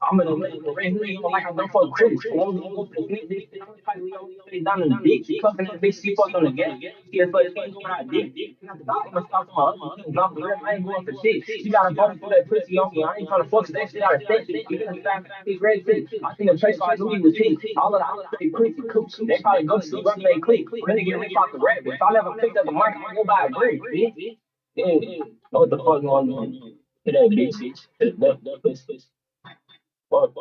I'm gonna let the ring like I don't fuck Chris. Down in the dick. She fucking that bitch. She fucked on the gas. She has fucking going out dick. I'm gonna stop my husband. Drop the rim. I ain't going for shit. She got a body for that pussy on me. I ain't trying to fuck that shit out of sex. He's ready to. I think the trace I knew he was hit. All of the they pretty coops. They probably go to sleep. Run they click. Really get rich off the rap. If I never picked up the mic, I'm gonna go buy a brick. Yeah. Know what the fuck going on? Hit that bitch. Hit that bitch. Fuck.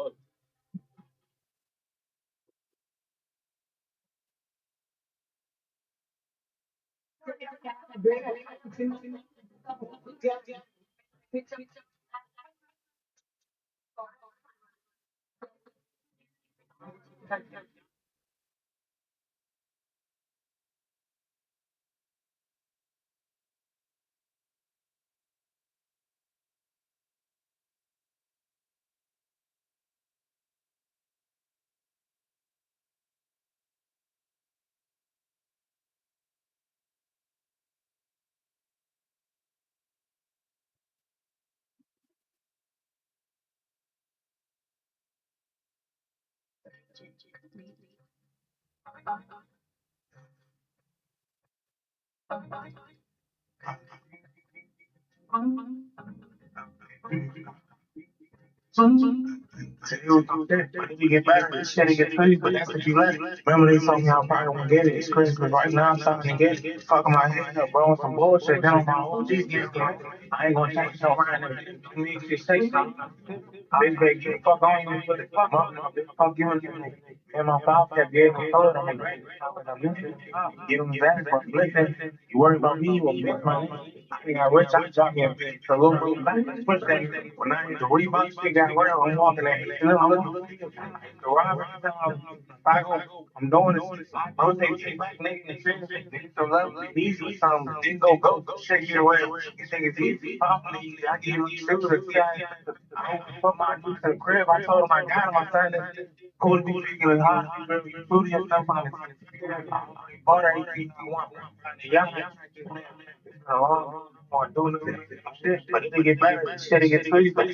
So it was like that. But if you get better, this shit get free, but that's what you let. Remember they told me I probably won't get it. It's crazy because right now I'm starting to get it. Fucking my head up, bro, with some bullshit. Then my OGs get it. I ain't gonna change no around and me to say something. Bitch, baby, get the fuck on you. Put the fuck on. Fuck you and me. And my father kept getting me told I'm like, give him that for listen. You worry about me, you will miss my name. I got rich, I drop me a bitch. So little bit back, push that. When I hit the rebound, shit got real. I'm walking that. And I'm looking at the robber. I go, I'm doing this. I'm gonna take back, nigga, and shit. So love, easy, some didn't go, shake your way. You think it's easy? I give you shooters. I put my juice in the crib. I told him I got him. I signed it. Cool to be drinking hot. Fruity and stuff on it. Butter, anything you want. Yeah. Doing shit, but it get better. Shit, it gets crazy. But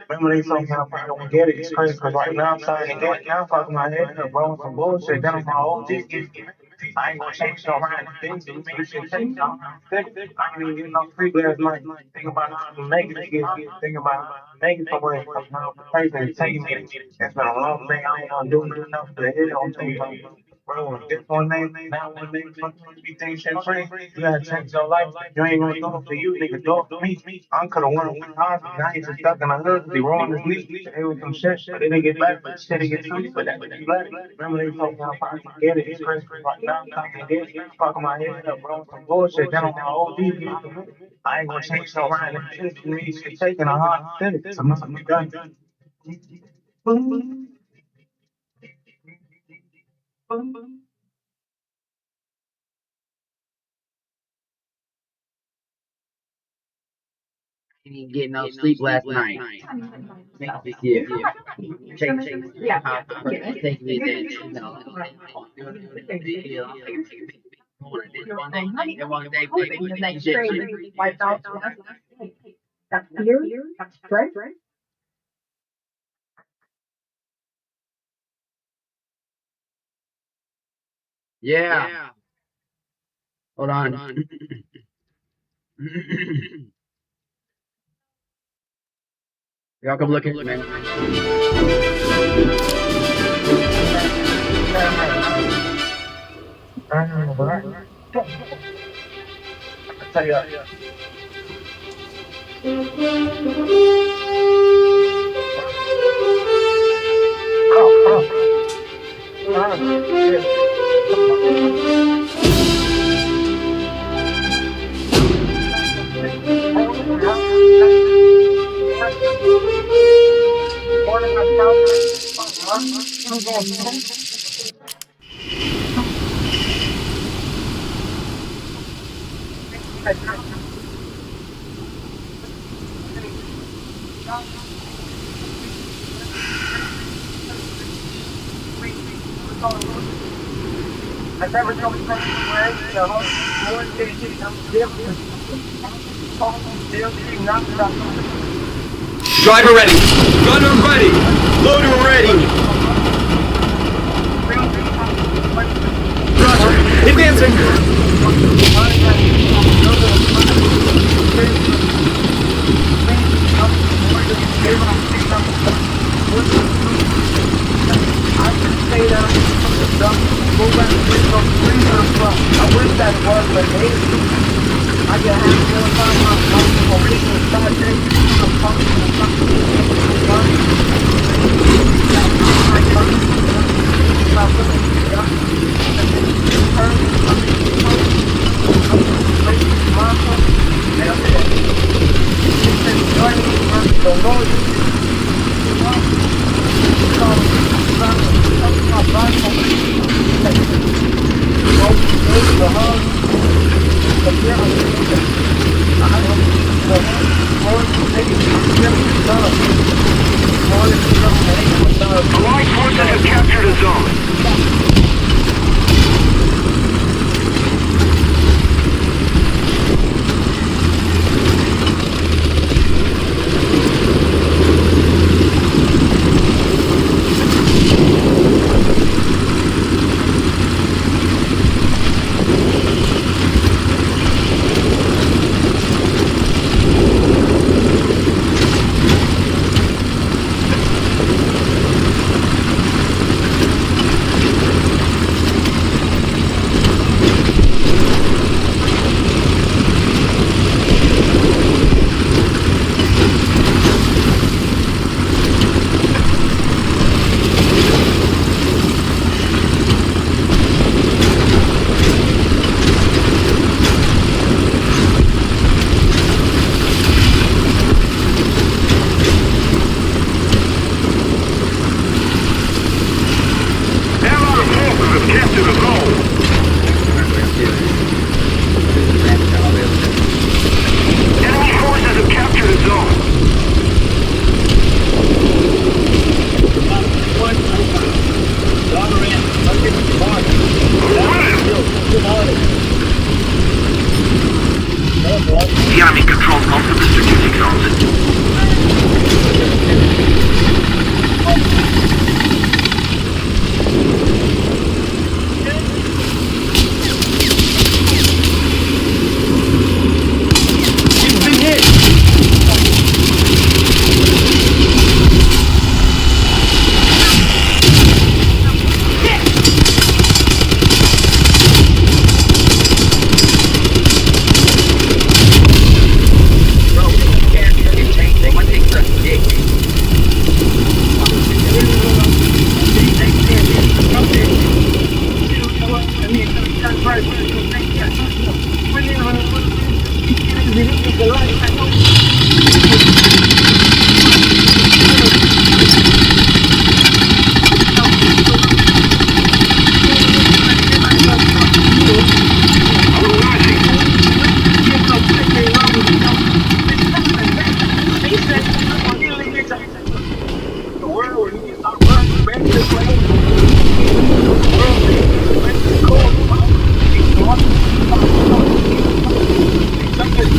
remember, they told me I probably won't get it. It's crazy because right now I'm starting to get it. Now I'm fucking my head up, bro, with some bullshit. Then I'm my old I ain't gonna change no around things. You make shit change. I ain't even getting no free last night. Think about how to make it. Think about making somewhere. Somehow, crazy and taking me. It's been a long thing. I ain't gonna do enough for the head. I'm thinking about. Bro, this one name, now one name, sometimes be things shit free. You gotta change your life. You ain't gonna do it for you, nigga. Do it for me. I could have won one house, but now he's just stuck in the hood. He wrong his knee. It was some shit, but it didn't get back. But shit, it get free. But that's what you let it. Remember they told me how far I can get it. It's crazy. Right now, I'm talking to get it. Fucking my head up, bro. Some bullshit. Then I'm my OD. I ain't gonna change no mind. It's me. Shit taking a hard city. So must be done. Didn't get no sleep last night. Yeah. Yeah. Take me there. Wiped out. That's fear. That's strength. Yeah. Hold on. Y'all come look at it, man. I tell you. I never know what's going on. The whole one thing, I'm different. Driver ready. Gunner ready. Loader ready. Roger. Advancing. I wish that was the case. I can have more time on my original start date. Allied forces have captured a zone. Capture the zone. Enemy forces have captured a zone. The enemy controls most of the strategic zones.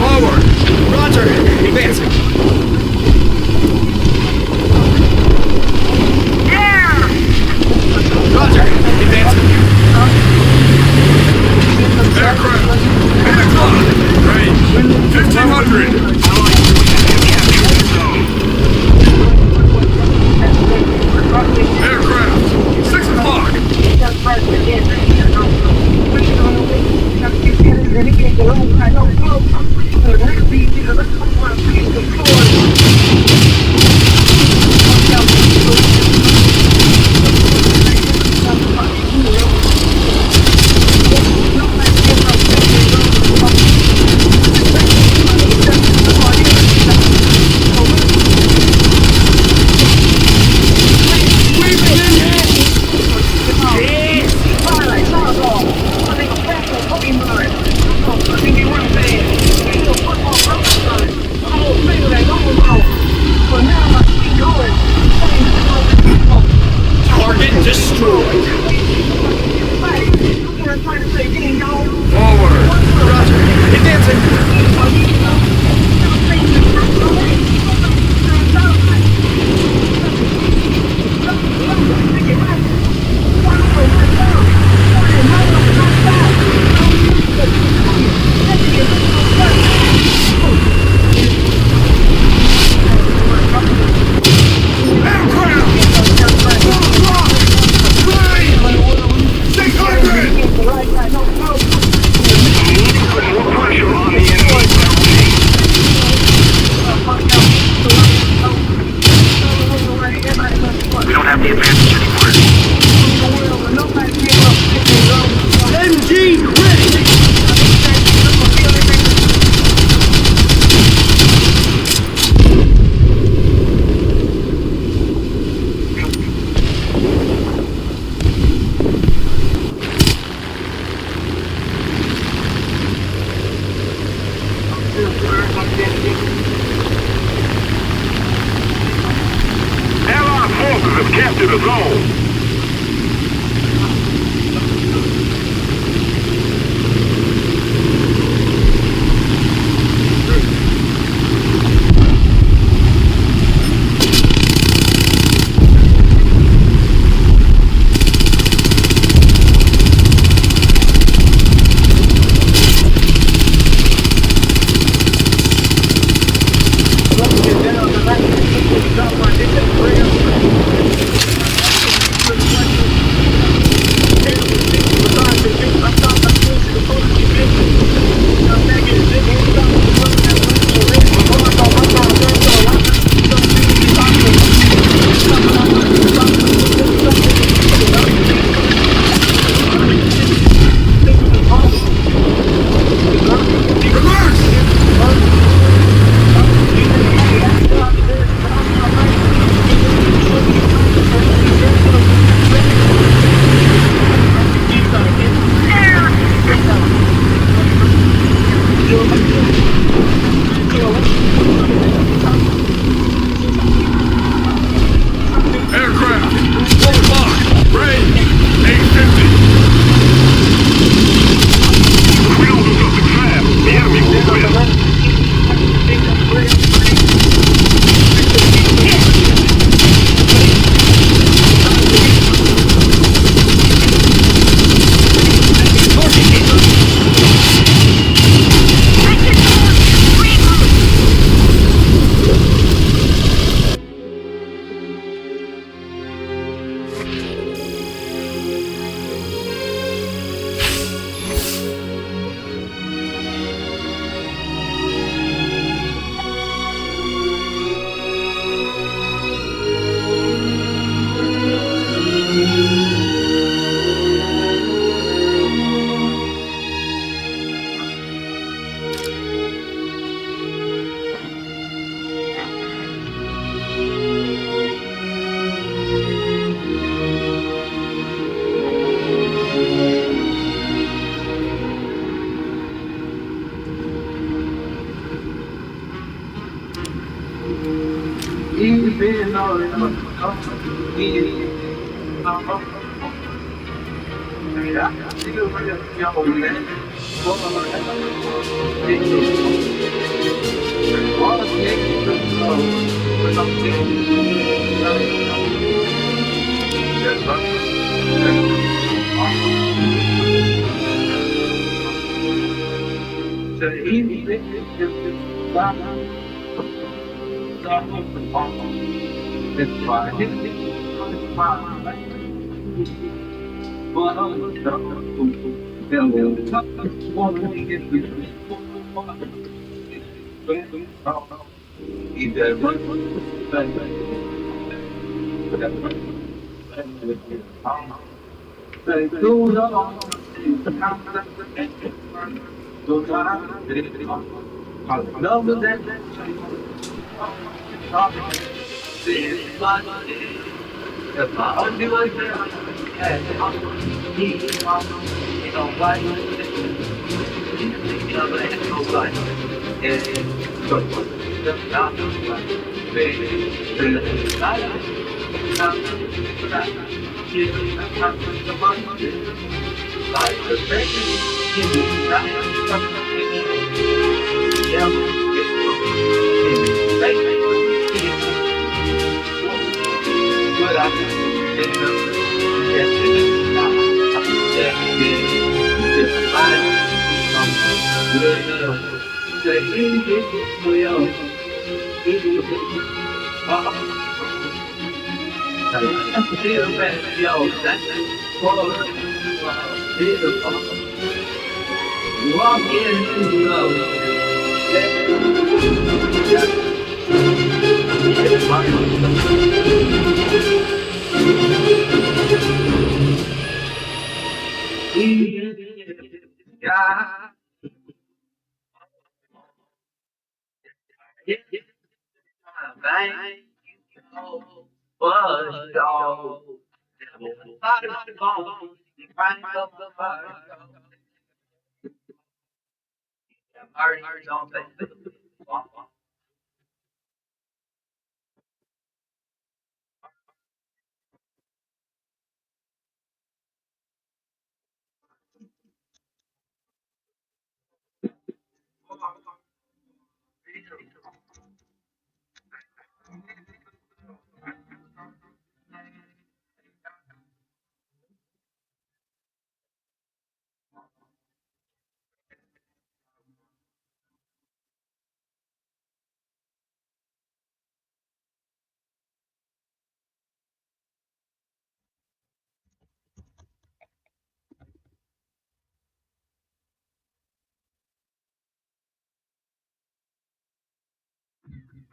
Forward. Roger. Advancing. Roger. Advancing. Aircraft. 8 o'clock. Range 1,500. Aircraft. 6 o'clock. Oh, capture the zone. Aircraft. Lock. Range. 850. We don't look up the fast. The enemy will win.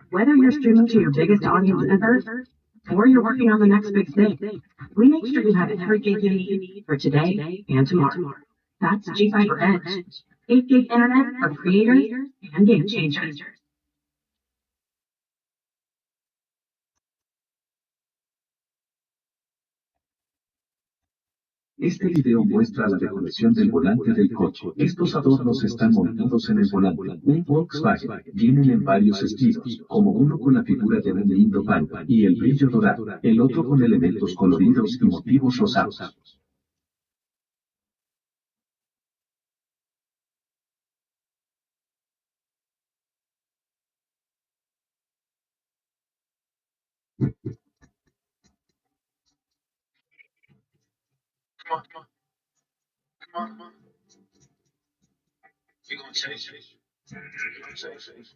Whether you're streaming to your biggest audience ever, or you're working on the next big thing, we make sure you have everything you need for today and tomorrow. That's G-Fiber Edge. 8 gig internet for creators and game changers. Este video muestra la decoración del volante del coche. Estos adornos están montados en el volante. Un Volkswagen. Vienen en varios estilos, como uno con la figura de un lindo pan y el brillo dorado, el otro con elementos coloridos y motivos rosados. Come on. You gonna chase it. You gonna chase it.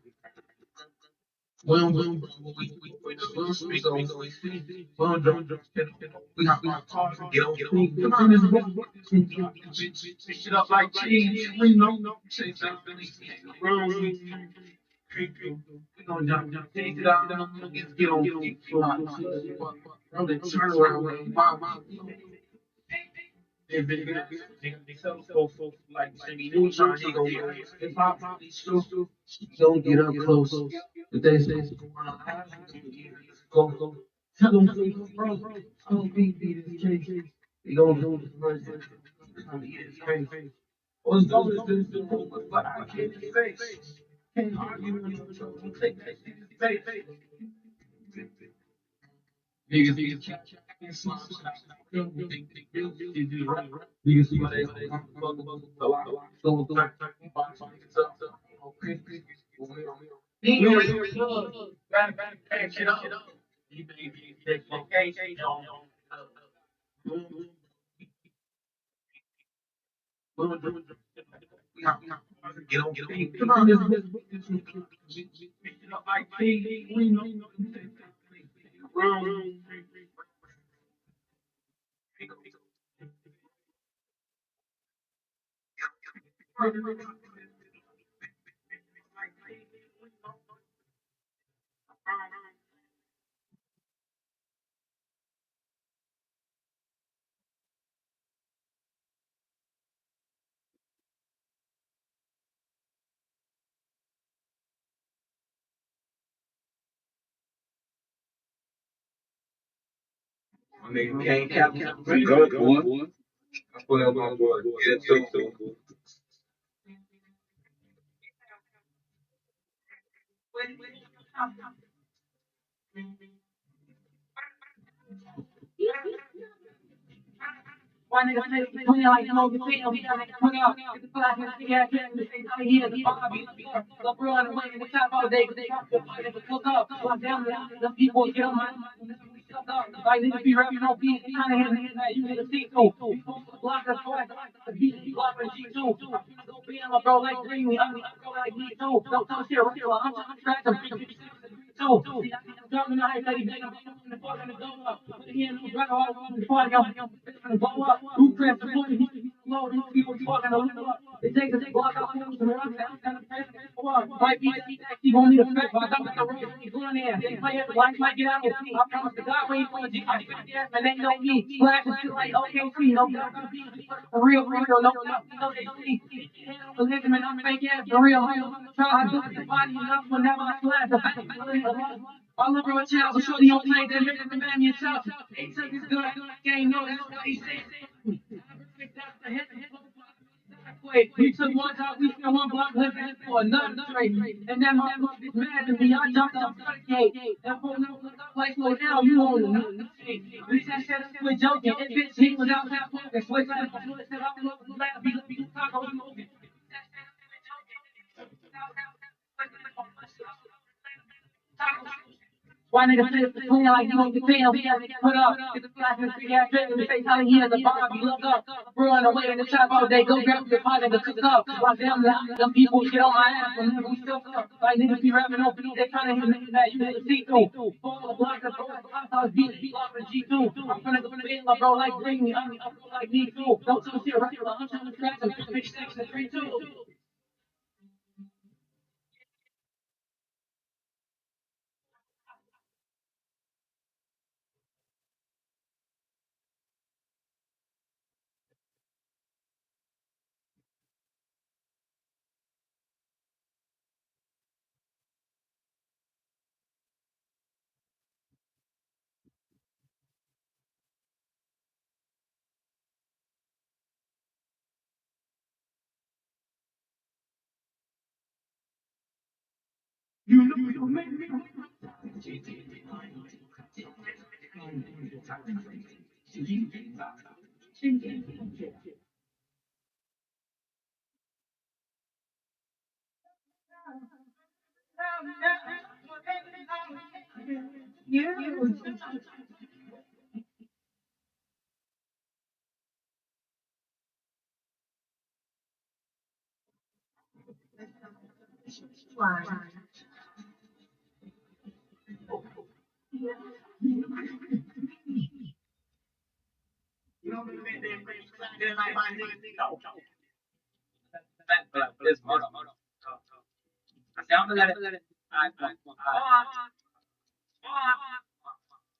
Well, we go. We got my car to get on. Come on, this book. Shit up like cheese. We know. Say something. We gonna jump, take it out, get on. Turn around. They sell folks like new trying to go. If I probably still don't get up close. If they say go. Tell them, bro, I don't think this case. They gonna do this version. Crazy. Well, it's going to this, but I can't face. Can't argue with you. Take face. Niggas can't slide. Niggas see what they Get on. Come on, this like we know. I mean, can't cap. Good, boy. That's what my boy. Get to. One nigga play between like no between we got to put out the flag and the gas and the thing out here the Bobby LeBron and Wayne in the top all day they got to fight to cook up lock down the people get on my like niggas be rapping on beat kind of hit that you niggas see too block the flag the beat you block the G2 go be my bro like bring me I'm go like me too don't talk shit I'm trying to too. Dropping the hype that he bang, I'm the fuck on the go up. Put it in, right all on the party, I'm gonna blow up. Who press the button, he's slow, these people talking a little up. They take the block out, I'm kind of press the up. Might be he want me to fret, but I got the road, he's going there. They play it, life might get out of me. I promise to God, when he's going to G, and they know me. Flashing shit like OKC, no, for real, no, they see. The ligament, I'm fake ass, for real, I'm trying to build the body enough whenever I flash. I love her a child, but shorty don't play that nigga, the man yourself. They took his good, game, no, that's what he said. We took one time, we spent one block, living for another straight. And then my mom is mad at me, I jumped off the gate. That phone never looked up like, slow down, you on the we said, we're joking, and bitch, he was out that pocket. Switch out the foot, said, I'm looking last, be taco, I'm looking. Why nigga flip the clean like you want to fail? We gotta put up. Get the flash and the gas in the face. How he has a Bobby, look up. Run away in the trap all day. Go grab the pot and cook up. While them people get on my ass and we still up. Like niggas be rapping open. They trying to hit niggas that you niggas see through. Fall the block, the house beat off the G2. I'm gonna go in my bro like bring me. I'm like me too. Don't tell shit right. I'm trying to scratch them. 6 and 3 2.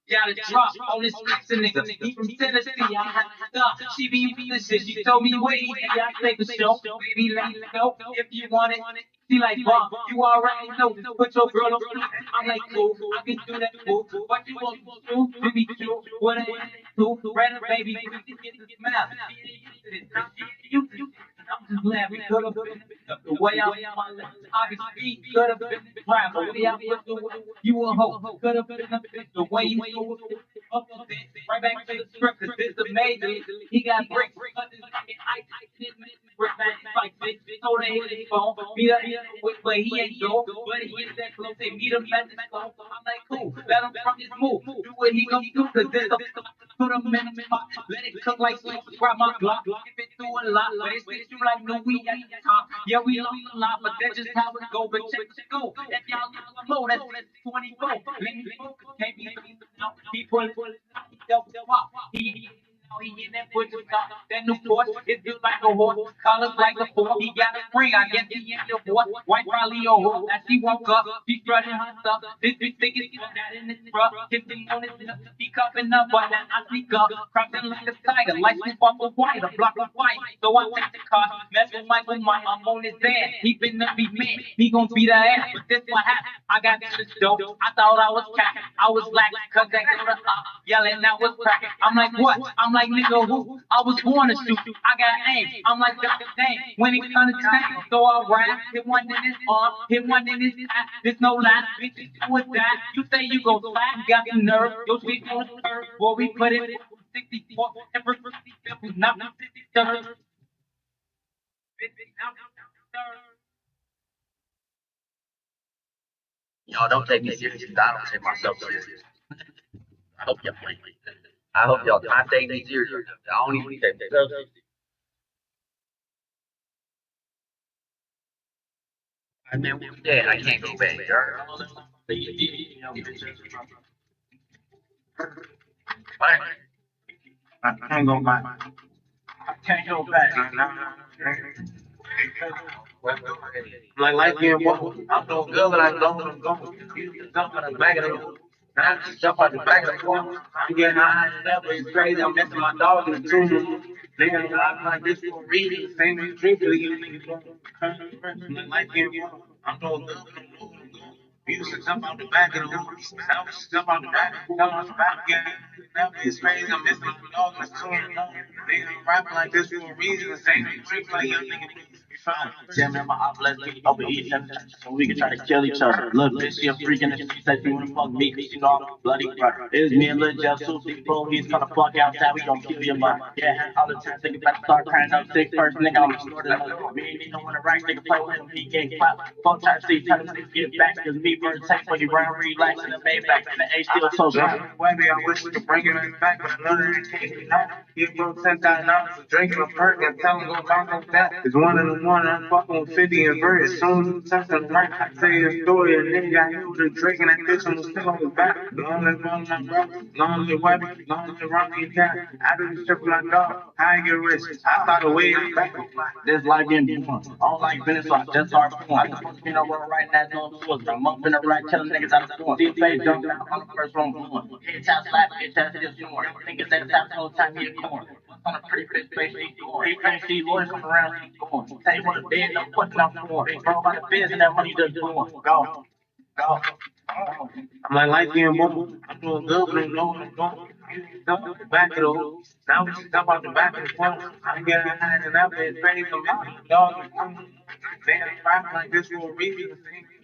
Got a drop on this nigga. He from Tennessee. I had to stop. She be with this shit. She told me, wait, I take the show. Baby, let me know if you want it. She like, Bob, you already know. Put your girl on me. I'm like, cool, I can do that, cool. What you want to do? Be cute. What I do? Random baby, get the mouth. You, I'm just glad we could have been the way I obviously could have been crap. The way I was you a hoe. Could have been the way you was up a bit. Right back to the script, cause this amazing. He got bricks. So they hit his phone. Meet up but he ain't go. But he is that close. They meet him at the phone. I'm like, cool. Let him from his move. Do what he gonna do, cause this put him in the pot. Let it cook like sauce. Grab my Glock. If it through a lot, but it's you like no we at the top. Yeah, we love a lot, but that's just how it go. But check the go. If y'all low, that's 24. Let me focus. Can't be out. He pull it. He in that foot top, that new Porsche, it feels like a horse, colors like a fork. He got a ring, I guess he in the horse. White probably a horse. As she woke up, she strutting her stuff. This bitch think it's that in his truck. Tipping on his lip, he cupping up, but then I sneak up, crossing like a tiger, like swoop off a white, a block of white. So I take the car, mess with Michael Mike, I'm on his ass. He been up be man, he gon' beat her ass, but this what happened. I got this dope, I thought I was cracking, I was black, cause that girl yelling, I was cracking. I'm like, what? I'm like, nigga, who? I was born to shoot. I got aim. I'm like Dr. Dane. When it comes to time, so I rap. Hit one in his arm, hit one in his eye. There's no lie, bitch, you do or die. You say you gon' slide, you got the nerve. Your shit on the curve. Boy, we put it 64, every 50, not 53rd. Y'all don't take me serious. I don't take myself serious. I hope y'all play. I hope y'all not take me serious. I don't even take myself serious. I mean, we're dead. I can't go back. I can't go back. I can't go back. Like life getting woke. I'm doing good, but I know what I'm going. You jump on the back of the now I just jump on the back of the car. I'm getting high and up, it's crazy. I'm missing my dog in the tomb. Nigga, I'm like this for a reason. Same as drink for you niggas. Like life getting woke. I'm doing good, but I know what I'm going. We used to jump on the back of the car. Now we just jump on the back. Come on the back again. Now it's crazy. I'm missing my dog in the tomb. Nigga, I'm rapping like this for a reason. Same as drink for you niggas. Tell me my op, let's get over each other so we can try to kill each other. Look, bitch, she a freak and she said she wanna fuck me cause she know I'm a bloody brother. It's me and Lil Jeff, so big bro, he's trying to fuck outside, we gon' kill your mother. Yeah, all the time, think about to start crying up sick first, nigga, I'm a me and he don't wanna rack, nigga, play with him, he can't clap. Fuck trying to see, trying to get back, cause me first take for you round, relax in the Maybach, and the A still so dry. Maybe I wish we could bring it back, but I know that it can't be done. Give bro $10,000 for drinking a perk and tell him go talk like that. It's one in the morning, I'm fucking with 50 and Vert. As soon as you touch the mic, I tell you a story. And then got hit with a drink and that bitch on the still on his back. Long live my brother, long live Webby, long live Rocky and Cat. I do this shit for my dog. I ain't get rich. I thought the way I'm back. This life getting fun. I don't like business, so I just start fun. I just supposed to be no one right now doing tours. I'm up in the right telling niggas I'm doing. See face jumping out on the first one blowing. Hit tap slap, hit tap this more. Think it's that tap the whole time he a corn. On a pretty bitch face, he going. He can't see lawyers come around, he going. Tell you what the bed, no putting up for. Bro, about the biz and that money just doing. Go. I'm like life getting woke. I'm doing good, but I know what I'm doing. Jump off the back of the hoop. Now we just jump off the back of the front. I'm getting high and up, it's crazy. I'm missing my dog. Damn, rapping like this for a reason.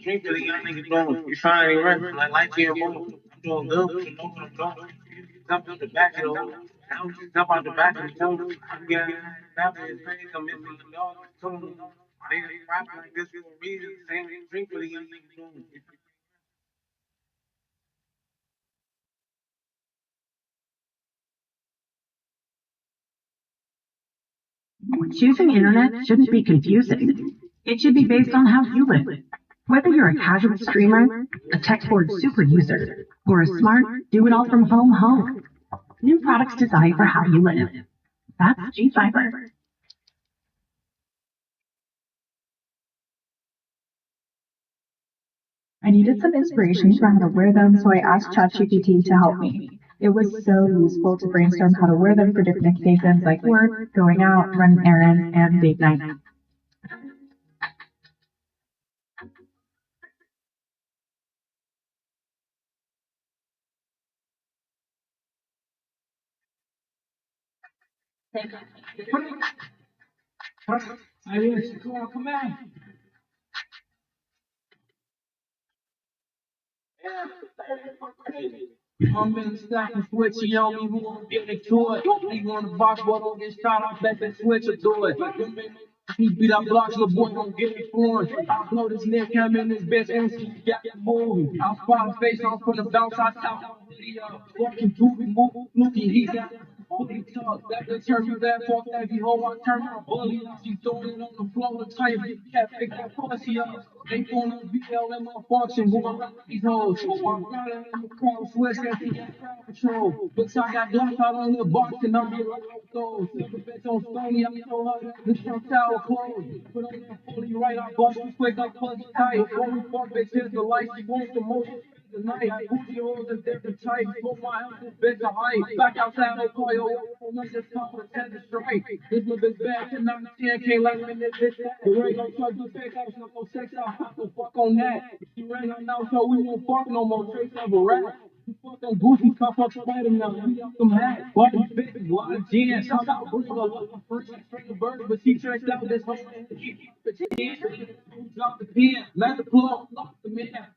Drink for the young niggas doing. You finally run like light year move. I'm doing good, but you know what I'm doing. Jump out the back of the hole. Now just jump out the back of the hole. I'm getting that is crazy. I'm missing the dog. Niggas rapping like this for a reason. Same drink for the young niggas doing. Choosing internet shouldn't be confusing. It should be based on how you live. Whether you're a casual streamer, a tech-forward super user, or a smart do-it-all-from-home, new products designed for how you live. That's G-Fiber. I needed some inspiration for how to wear them, so I asked ChatGPT to help me. It was so useful to brainstorm how to wear them for different occasions like work, going out, running errands, and date night. I hear you. Come on. I'm in the stack and switching on me, we won't get into it. You want to box, but don't get shot, I bet that switch will do it. He beat up blocks, the boy don't get me fluent. I know this nigga came in this bitch and he got the move. I'll spot a face on from the bounce, I top. Fucking goofy, move, looking, he got holy talk. That bitch hurt me, that fuck that be hoe, I turn my bully. She throwing it on the floor, the type, can't pick that pussy up. They throwing on BL in my function, going around these hoes. I'm riding in the car, switch that he got crowd control. Bitch, I got glass out on the box and I'm be right with those. Never bitch on Stony, I'm so hot, this from tower clothes. Put on that fully right, I bust you quick, I pussy tight. Only fuck bitch is the light, she wants the most. Tonight, booty holes is different types. Smoke my house, this bitch a hype. Back outside, they call yo, I'm just come for 10 to strike. This little bitch bad, 10 out of 10, can't let me in this bitch. The ring gon' truck the fake house, no go sex out, hop the fuck on that. She ran out now, so we won't fuck no more. Trace of a rat. You fuck them goofy, cuff up spider now. We up them hats. Why these bitches, why the gin? Shout out, bring a lot of first, straight the bird, but she traced out this whole thing. Drop the pen, let the plug, lock the man.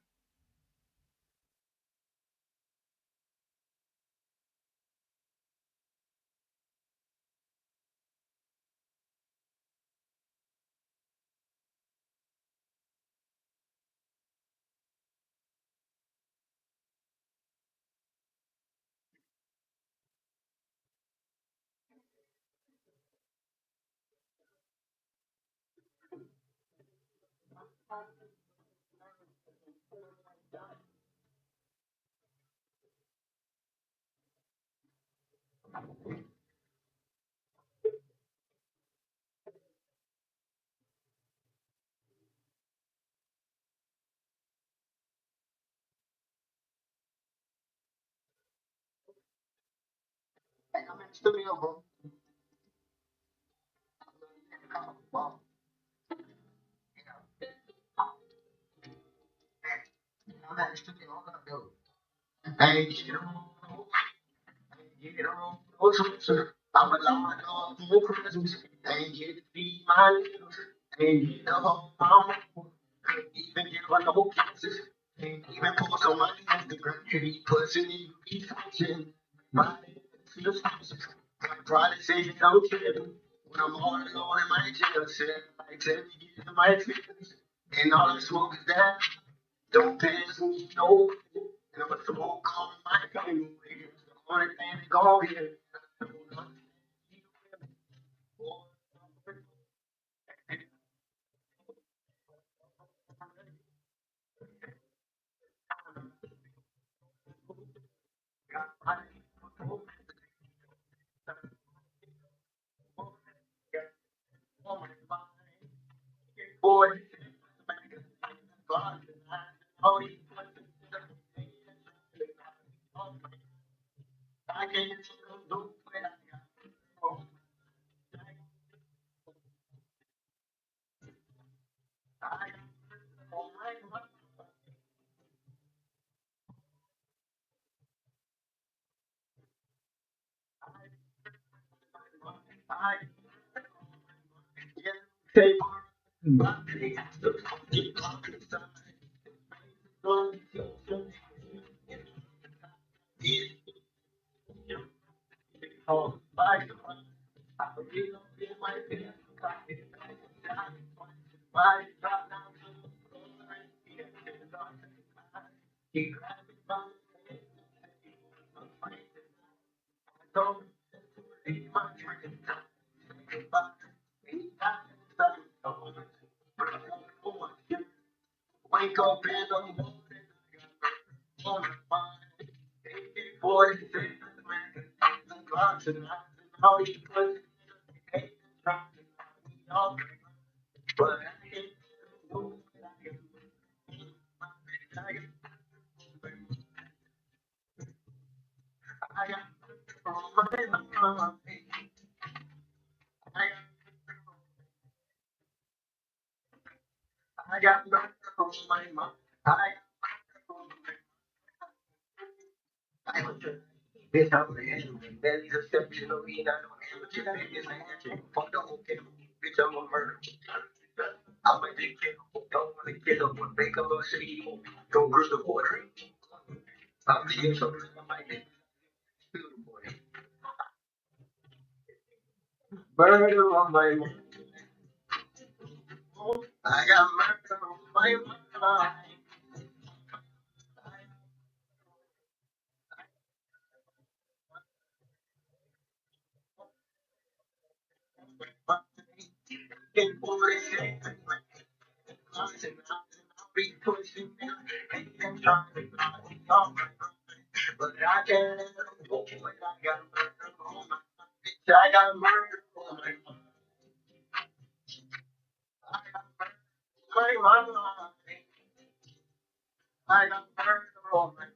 I'm a lot of more presents. Ain't here to be my news. Ain't here to hold my mouth. Even give her no kisses. Ain't even post on my Instagram. He pushing in be function. My feels I probably say you don't care. When I'm all alone in my jail cell, I tell you get my feelings. And all the smoke is that. Don't piss me no. And I'm a smoke on my gun. It's the only thing that go here. Boy, I can't do Take He grabbed my hand, don't leave my friend. Wake up in the morning, on my mind. 47, the clocks and all you put it, all but I can't move. I got I got murder on my mind. I was just this how I am. Belly's exceptional, we not no amateur. It's an action. Fuck the whole kid. Bitch, I'm a murderer. I'm a big kid. Don't want to kill him. Make him a city. Don't bruise the border. I'm being so I might get murder on my mind. I got murder on my mind. In 48, I'll be pushing and trying to find but I can't go when I got murder on my bitch. I got murder on my mind. I got murder on my mind. I got murder on my mind.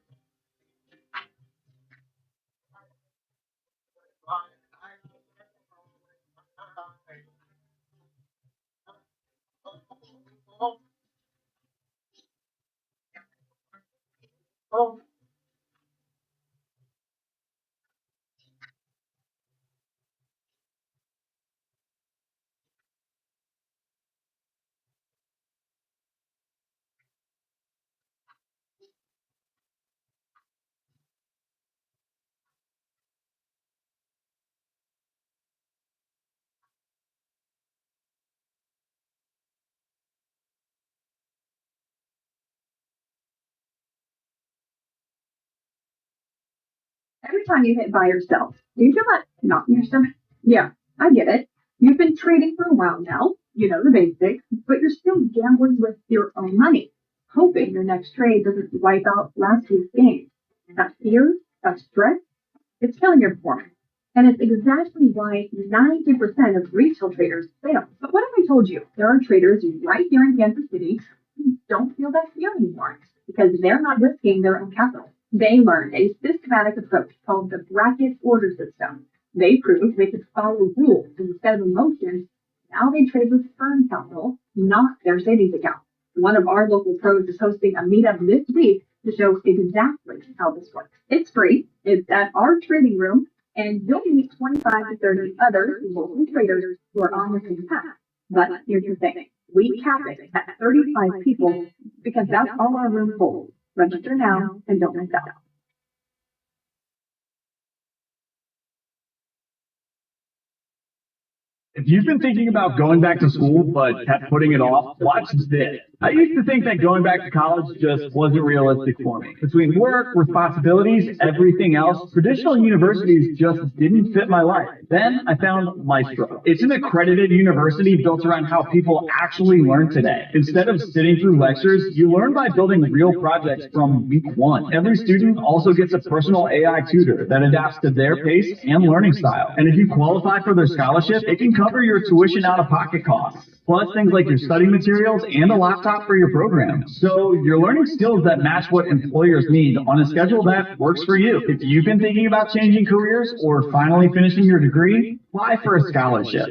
Oh, oh, Every time you hit buy or sell, do you feel that knot in your stomach? Yeah, I get it. You've been trading for a while now, you know the basics, but you're still gambling with your own money, hoping your next trade doesn't wipe out last week's gains. That fear, that stress, it's killing your performance. And it's exactly why 90% of retail traders fail. But what if I told you there are traders right here in Kansas City who don't feel that fear anymore because they're not risking their own capital? They learned a systematic approach called the bracket order system. They proved they could follow rules instead of emotions. Now they trade with firm capital, not their savings account. One of our local pros is hosting a meetup this week to show exactly how this works. It's free. It's at our trading room, and you'll meet 25 to 30 other local traders who are on the same path. But here's the thing. We cap it at 35 people because that's all our room holds. Register now and don't miss out. If you've been thinking about going back to school but kept putting it off, watch this. I used to think that going back to college just wasn't realistic for me. Between work, responsibilities, everything else, traditional universities just didn't fit my life. Then I found Maestro. It's an accredited university built around how people actually learn today. Instead of sitting through lectures, you learn by building real projects from week one. Every student also gets a personal AI tutor that adapts to their pace and learning style. And if you qualify for their scholarship, it can cover your tuition out-of-pocket costs, plus things like your study materials and a laptop for your program. So you're learning skills that match what employers need on a schedule that works for you. If you've been thinking about changing careers or finally finishing your degree, apply for a scholarship.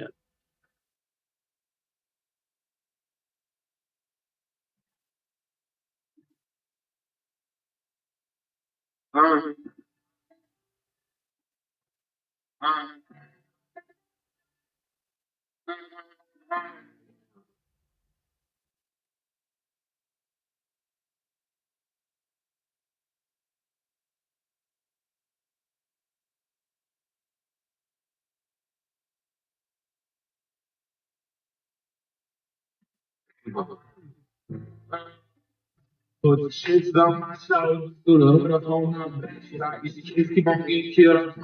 Put the shits on my shoulders, through the hood up on my back. Shit, I used to kids keep on getting killed up.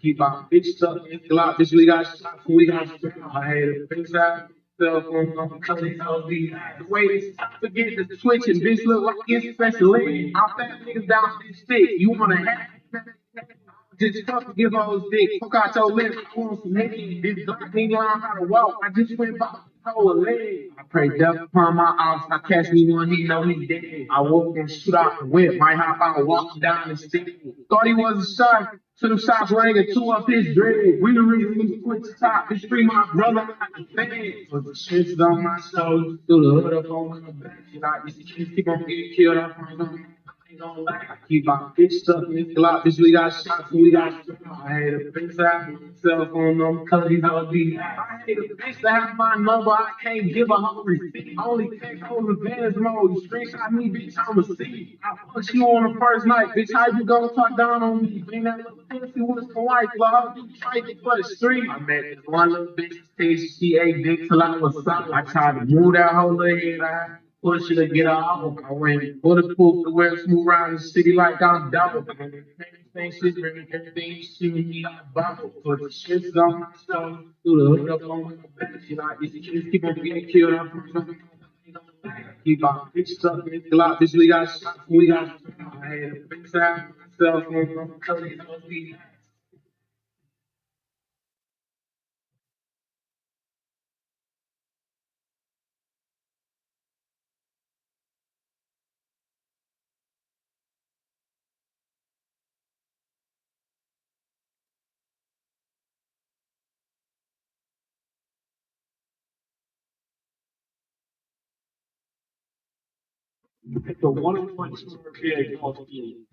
Keep on bitches up, Glock, bitch, we got shots, we got straps. I had a bitch out, cell phone, I'm cutting all these. The way they forget the switch and bitch look like it's special ed. I'm fat niggas down this stick, you wanna have just fuck give all this dick. Fuck out your lips. I want some niggas. This black nigga learn how to walk. I just went by the whole leg. I pray death upon my ops. I catch me one, he know he dead. I walk and shoot out the whip. Might hop out, walk down the stick. Thought he was a shark. So them shots rang and two up his dread. We the reason he quit the top. This free my brother out the bed. Put the shits on my shoulders. Through the hood up on my back. Shit, I used to keep on getting killed up on them. I keep on bitch up in this Glock, bitch, we got shots, we got straps. I had a bitch out with my cell phone number, cause these all these. I hate a bitch to have my number, I can't give a whole receipt. Only text on advantage mode, you screenshot me, bitch, I'm a C. I fucked you on the first night, bitch, how you gonna talk down on me? Bring that little pussy with some white love, you fighting for the street. I met this one little bitch, she ate dick till I was solid. I tried to move that whole little head out. Push it to get out. I went bulletproof to wear smooth around the city like I'm double. Everything shit, bring everything you see me like bubble. Put the shits on my soul, through the hood up on my back. Shit, I used to keep on getting killed up. Keep on bitches up in this Glock, bitch, we got shots, we got straps. I had a bitch out myself on my colors, The one point score period calls you.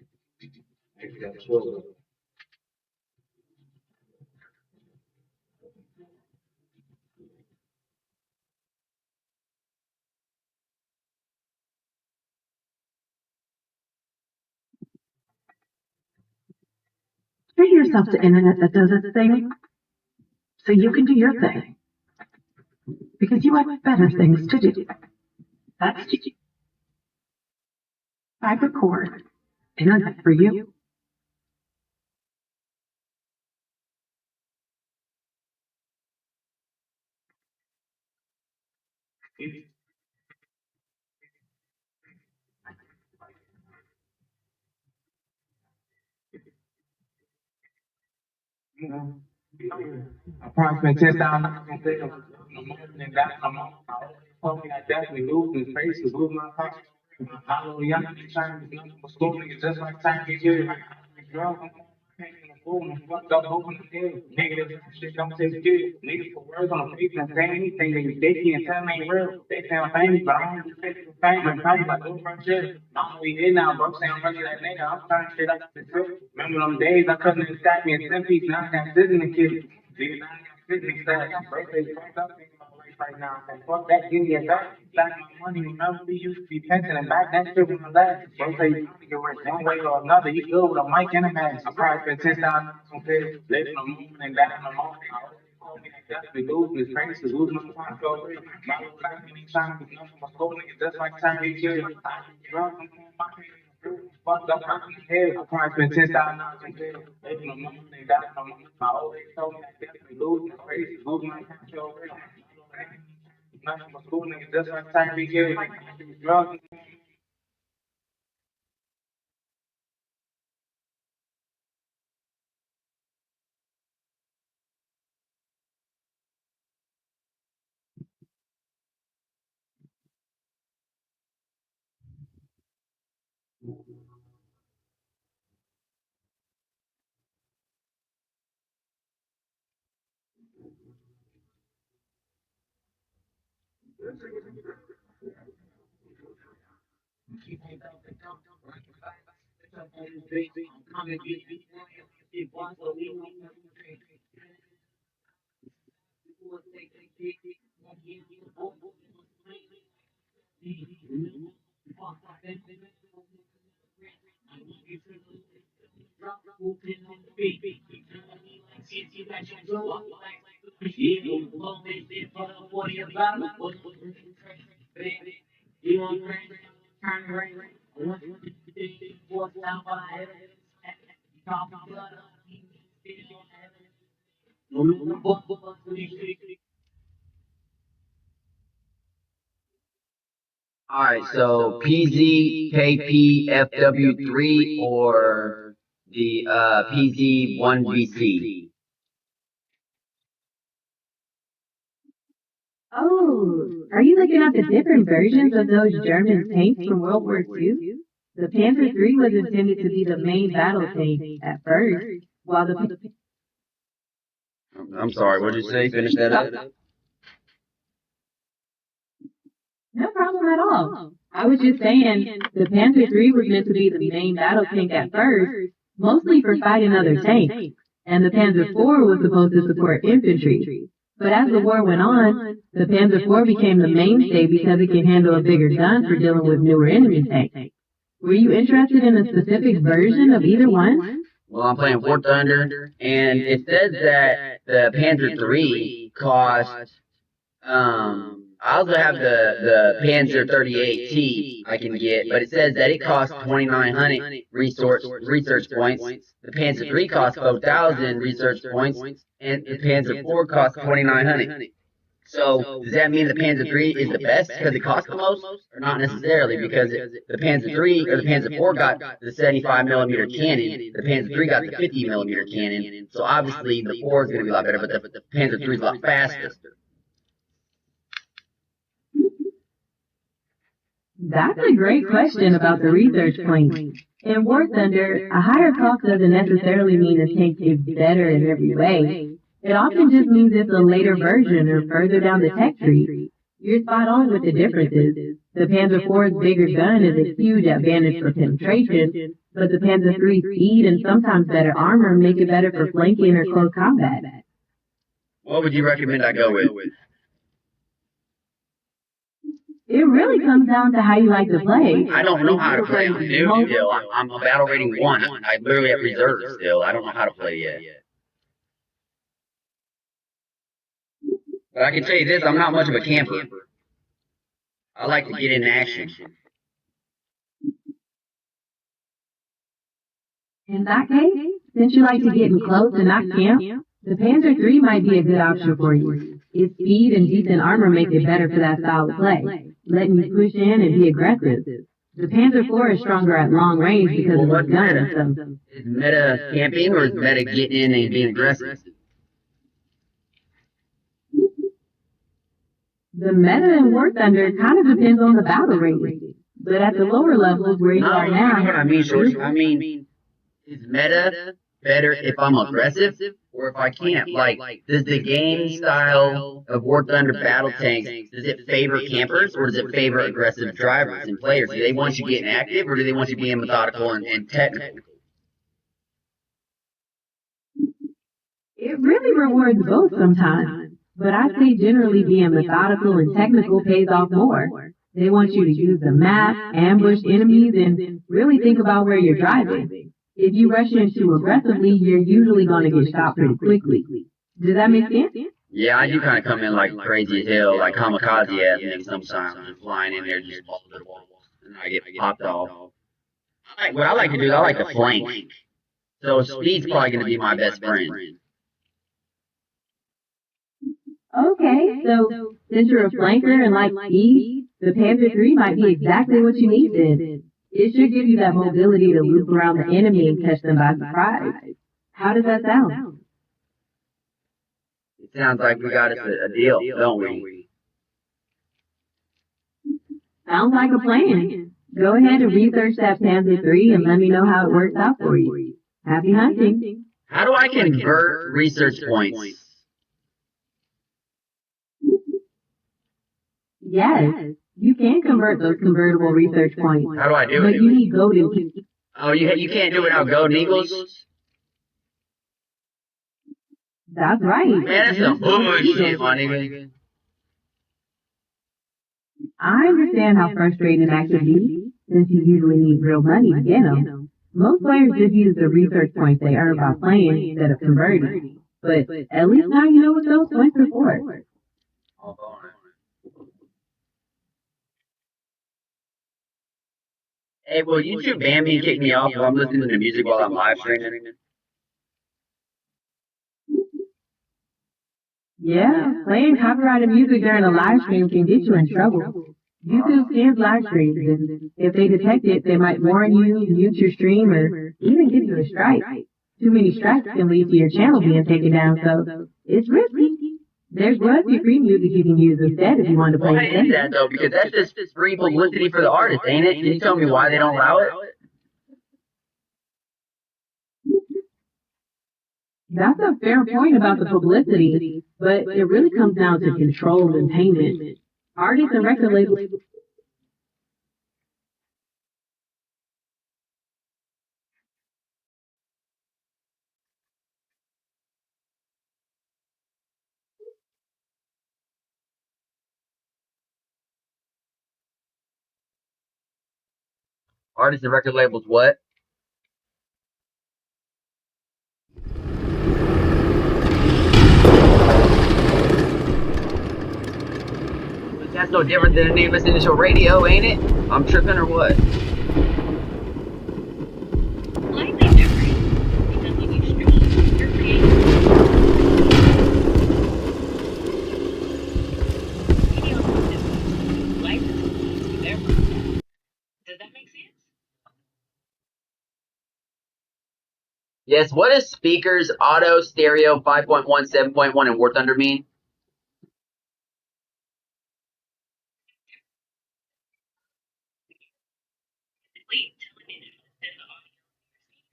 Treat yourself to internet that does its thing, so you can do your thing. Because you have better things to do. That's Fiber Core. Internet for you. I probably spent $10,000 on sales. No more than that. I'm on. I definitely lose his face, lose my pocket. I know young niggas trying to be for school niggas just like time to get like girl. I'm fucked up, open the head. Negative shit don't take good. Niggas put words on the face and say anything that they can't tell me ain't real. They sound famous, but I don't respect the fame. I'm probably like, oh, my shit. I don't we here now, bro. Say I'm running that nigga. I'm trying to shit up the trip. Remember them days I couldn't even stack me in 10 piece. Now I got sitting the kid. Nigga, now I got sitting stack. Birthday fucked up right now. And fuck that, give me a back. Stack my money. Remember we used to be pension and back that shit was my last. Bro say you get rich one way or another. You good with a mic and a mask. I probably spent $10,000 on pills. Living a movement and that in the moment. Definitely lose his face, lose my time. My little life anytime with nothing but school niggas just like time they kill. Drunk, I'm on my head. Fucked up, I'm in his head. I probably spent $10,000 on pills. Living a movement and that in the moment. My old age told me I definitely lose my face, lose my control. Nothing but school niggas just like time they kill. Drunk. You Alright, so PZKPFW3 or the PZ1VC. Oh, are you looking at the different versions of those German tanks from World War II? The Panzer III was intended to be the main battle tank at first, while the I'm sorry, what did you say? Finish that up? No problem at all. I was just saying, the Panzer III was meant to be the main battle tank at first, mostly for fighting other tanks, and the Panzer IV was supposed to support infantry. But as the war went on, the Panzer IV became the mainstay because it can handle a bigger gun for dealing with newer enemy tanks. Were you interested in a specific version of either one? Well, I'm playing War Thunder, and it says that the Panzer III cost, I also have the Panzer 38T I can get, but it says that it costs 2,900 research points. The Panzer III costs 4,000 research points, and the Panzer IV costs 2,900. So, does that mean the Panzer III is the best because it costs the most? Or not necessarily, because the Panzer III or the Panzer IV got the 75mm cannon, the Panzer III got the 50mm cannon, so obviously the IV is going to be a lot better, but the Panzer III is a lot faster. That's a great question about the research points. In War Thunder, a higher cost doesn't necessarily mean a tank is better in every way. It often just means it's a later version or further down the tech tree. You're spot on with the differences. The Panzer IV's bigger gun is a huge advantage for penetration, but the Panzer III's speed and sometimes better armor make it better for flanking or close combat. What would you recommend I go with? It really comes down to how you like to play. I don't know how to play. I'm new still. I'm a battle rating 1. I literally have reserve still. I don't know how to play yet. But I can tell you this, I'm not much of a camper. I like to get in action. In that case, since you like to get in close and not camp, the Panzer III might be a good option for you. Its speed and decent armor make it better for that style of play, letting you push in and be aggressive. The Panzer IV is stronger at long range because of its gun. Is meta camping or is meta getting in and being aggressive? The meta in War Thunder kind of depends on the battle rating, but at the lower levels where you are now... No, what I mean, Shorty. I mean, is meta better if I'm aggressive or if I camp? Like, does the game style of War Thunder battle tanks, does it favor campers or does it favor aggressive drivers and players? Do they want you getting active or do they want you being methodical and technical? It really rewards both sometimes. But I say generally being methodical and technical pays off more. They want you to use the map, ambush enemies, and really think about where you're driving. If you rush in too aggressively, you're usually going to get shot pretty quickly. Does that make sense? Yeah, I do kind of come in like crazy as hell, like kamikaze ass niggas sometimes. I'm flying in there just balls to the wall, and I get popped off. What I like to do is I like to flank. So speed's probably going to be my best friend. Okay, so since you're a flanker and like speed, the Panzer III might be exactly what you need then. It should give you that mobility to loop around the enemy and catch them by surprise. How does that sound? It sounds like we got us a deal, don't we? Sounds like a plan. Go ahead and research that Panzer III and let me know how it works out for you. Happy hunting. How do I convert research points? Yes, you can convert those convertible research points. How do I do it? But you need golden. Oh, you can't do it without golden eagles? That's right. Man, that's some bullshit, my nigga. I understand how frustrating that can be, since you usually need real money to get them. Most players just use the research points they earn by playing instead of converting. But at least now you know what those points are for. Hey, will YouTube ban me and kick me off if I'm listening to music while I'm live streaming? Yeah, playing copyrighted music during a live stream can get you in trouble. YouTube scans live streams, and if they detect it, they might warn you, mute your stream, or even give you a strike. Too many strikes can lead to your channel being taken down, so it's risky. There's royalty-free music you can use instead if you want to play Why is that though? Because that's just free publicity for the artist, ain't it? Can you tell me why they don't allow it? That's a fair point about the publicity, but it really comes down to control and payment. Artists and record labels. Artists and record labels, what? But that's no different than a name listening to radio, ain't it? I'm tripping or what? Slightly different, because when you stream, you're creating video content, licenses, whatever. Does that make sense? Yes, what does speakers, auto, stereo, 5.1, 7.1, and War Thunder mean?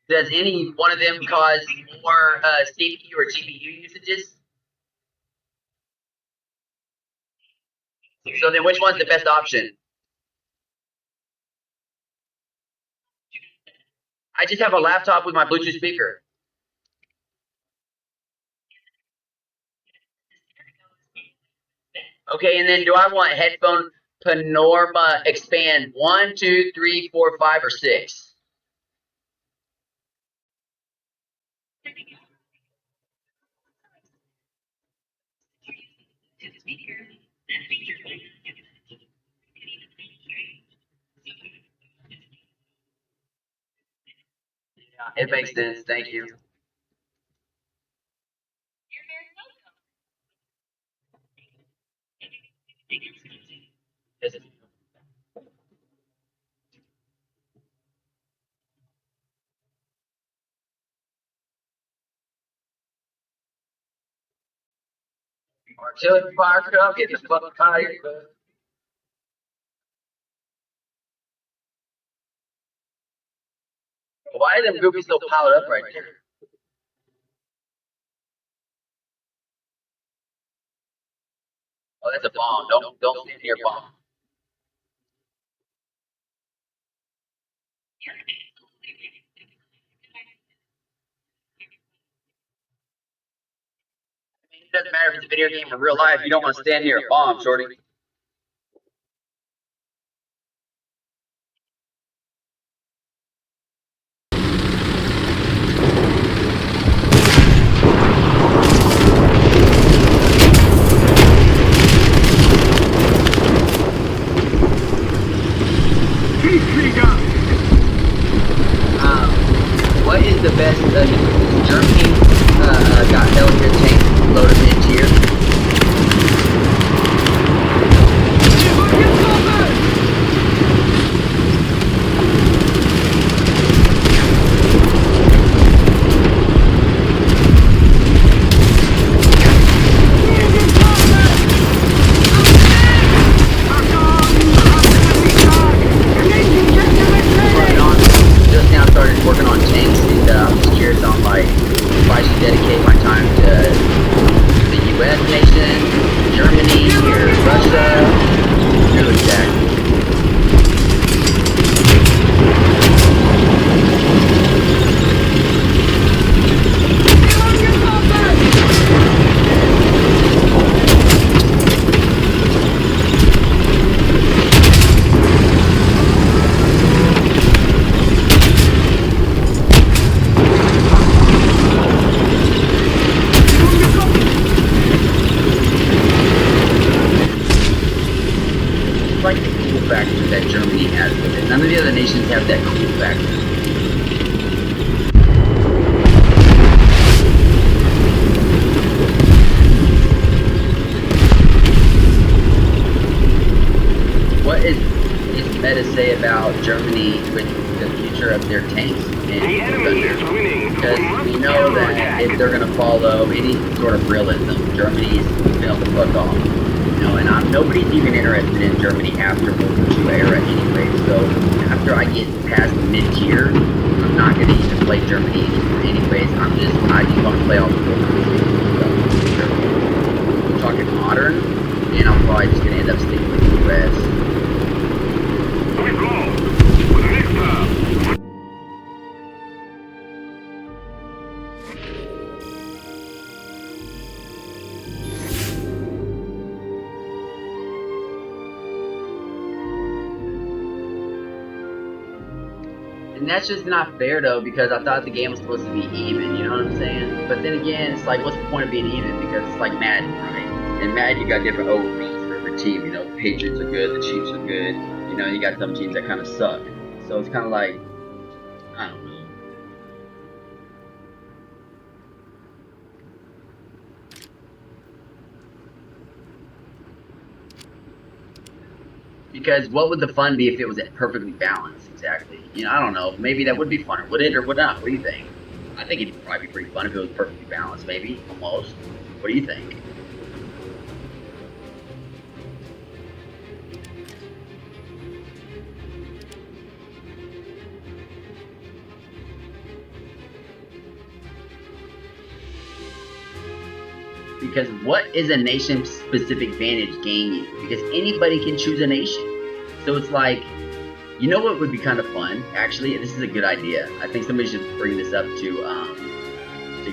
Does any one of them cause more CPU or GPU usages? So then which one's the best option? I just have a laptop with my Bluetooth speaker. Okay, and then do I want headphone Panorama expand 1, 2, 3, 4, 5, or 6? Yeah, it makes sense. Thank you. Yes. Artillery fire truck, get the fuck out of here. Why are them goofies still piled up right there? Oh, that's a bomb. Don't stand near a bomb. It doesn't matter if it's a video game or real life. You don't want to stand near a bomb, shorty. What is the best Germany got hell in your tank loaded in tier? factor that Germany has with it. None of the other nations have that cool factor. What is Meta say about Germany with the future of their tanks? Because we know that if they're going to follow any sort of realism, Germany's going to fuck off. You know, and nobody's even interested in Germany after World War II era anyway. So after I get past mid-tier, I'm not going to even play Germany anyways. I just want to play all the World War II stuff. I'm talking modern, and I'm probably just going to end up sticking with the US. And that's just not fair though, because I thought the game was supposed to be even, you know what I'm saying? But then again, it's like, what's the point of being even? Because it's like Madden, right? In Madden, you got different overalls for every team, you know, the Patriots are good, the Chiefs are good, you know, you got some teams that kind of suck. So it's kind of like, I don't know. Because what would the fun be if it was perfectly balanced, exactly? You know, I don't know. Maybe that would be fun. Would it or would not? What do you think? I think it'd probably be pretty fun if it was perfectly balanced, maybe. Almost. What do you think? Because what is a nation-specific advantage gain you? Because anybody can choose a nation. So it's like, you know what would be kind of fun? Actually, this is a good idea. I think somebody should bring this up to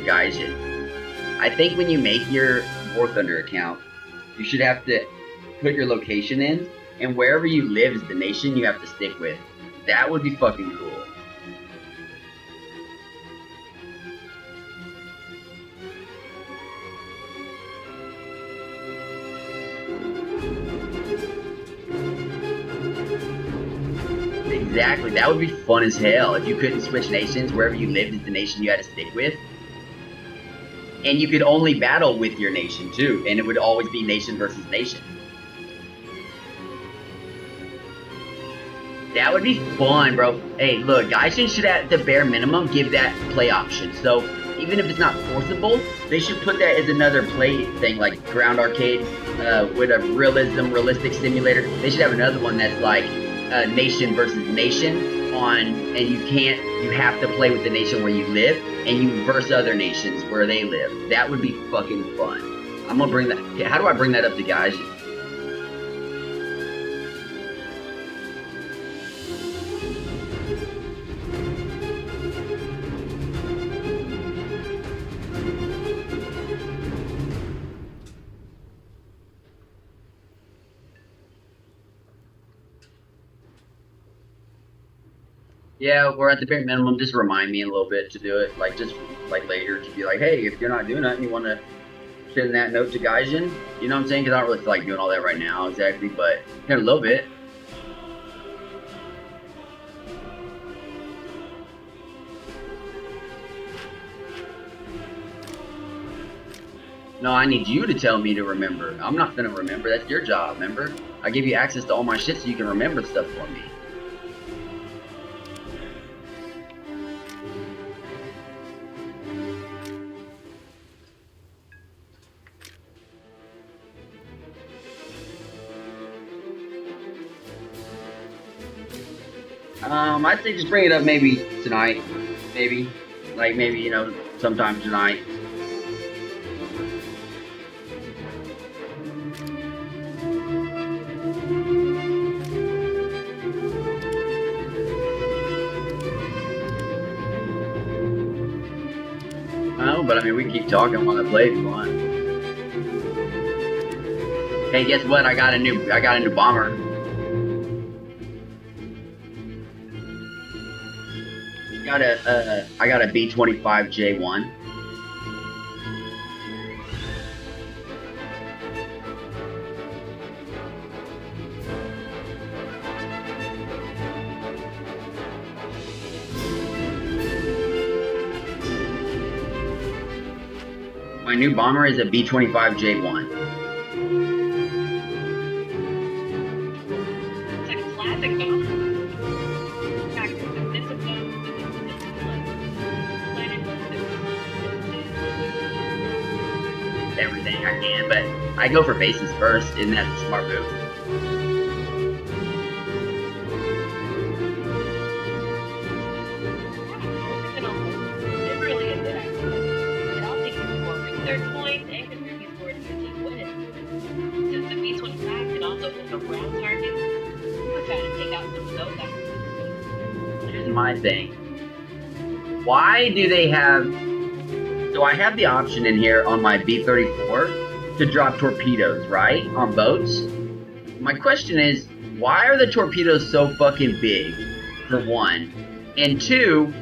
Gaijin. I think when you make your War Thunder account, you should have to put your location in, and wherever you live is the nation you have to stick with. That would be fucking cool. Exactly, that would be fun as hell if you couldn't switch nations. Wherever you lived is the nation you had to stick with. And you could only battle with your nation too, and it would always be nation versus nation. That would be fun, bro. Hey, look, Gaijin should at the bare minimum give that play option. So even if it's not forcible, they should put that as another play thing, like Ground Arcade with a realistic simulator. They should have another one that's like nation versus nation on, and you have to play with the nation where you live, and you verse other nations where they live. That would be fucking fun. I'm gonna bring that. Yeah, how do I bring that up to Gaijin? Yeah, we're at the bare minimum. Just remind me a little bit to do it. Like, just like later to be like, hey, if you're not doing that and you want to send that note to Gaijin, you know what I'm saying? Because I don't really feel like doing all that right now exactly, but in a little bit. No, I need you to tell me to remember. I'm not gonna remember. That's your job, remember? I give you access to all my shit so you can remember stuff for me. I'd say just bring it up maybe tonight. Maybe. Like, maybe, you know, sometime tonight. Oh, but I mean, we can keep talking while I play if you want. Hey, guess what? I got a new bomber. I got a B-25J1. new bomber is a B-25J1. It's a classic bomber. In fact, this is Everything I can, but I go for bases first, and that's a smart move. It really is that. It all takes you for research points and contributes towards your team wins. Since the B-25 can also hit a ground target, we're trying to take out some of those opportunities. Here's my thing. Why do they have... So I have the option in here on my B-34 to drop torpedoes, right? On boats. My question is, why are the torpedoes so fucking big, for one? And two,